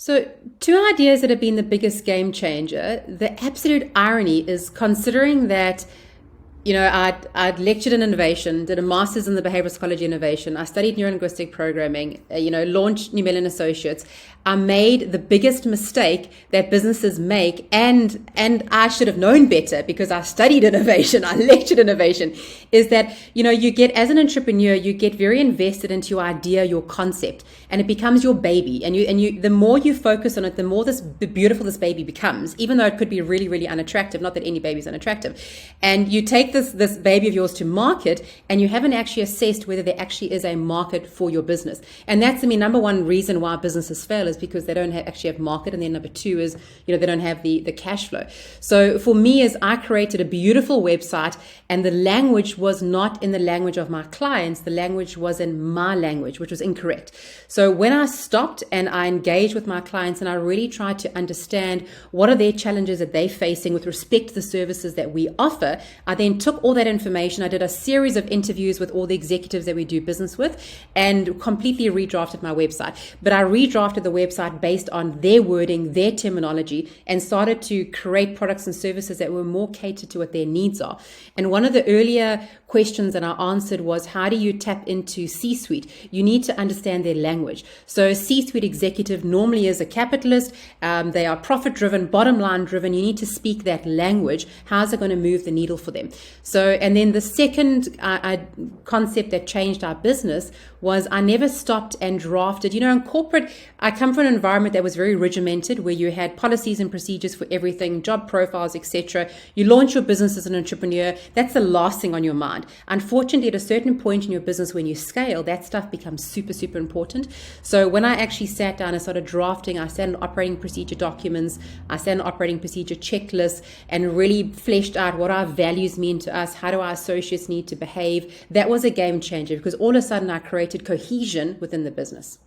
So, two ideas that have been the biggest game changer. The absolute irony is considering that, I'd lectured in innovation, did a master's in the behavioral psychology innovation. I studied neurolinguistic programming, launched New Mellon Associates. I made the biggest mistake that businesses make, and I should have known better because I studied innovation, I lectured innovation, is that, you get, as an entrepreneur, you get very invested into your idea, your concept, and it becomes your baby. And you the more you focus on it, the more beautiful this baby becomes, even though it could be really, really unattractive. Not that any baby is unattractive. And you take this baby of yours to market, and you haven't actually assessed whether there actually is a market for your business. And that's, number one reason why businesses fail is because they don't actually have market. And then number two is, they don't have the cash flow. So for me, is I created a beautiful website, and the language was not in the language of my clients. The language was in my language, which was incorrect. So when I stopped and I engaged with my clients and I really tried to understand what are their challenges that they're facing with respect to the services that we offer, I then took all that information. I did a series of interviews with all the executives that we do business with and completely redrafted my website. But I redrafted the website based on their wording, their terminology, and started to create products and services that were more catered to what their needs are. And one of the earlier questions that I answered was, how do you tap into C-suite? You need to understand their language. So a C-suite executive normally is a capitalist. They are profit-driven, bottom-line driven. You need to speak that language. How's it going to move the needle for them? So, and then the second concept that changed our business was I never stopped and drafted. In corporate, I come from an environment that was very regimented, where you had policies and procedures for everything, job profiles, etc. You launch your business as an entrepreneur. That's the last thing on your mind. Unfortunately, at a certain point in your business, when you scale, that stuff becomes super, super important. So when I actually sat down and started drafting, I sat in operating procedure documents, I sat in operating procedure checklists, and really fleshed out what our values mean to us, how do our associates need to behave. That was a game changer, because all of a sudden I created cohesion within the business.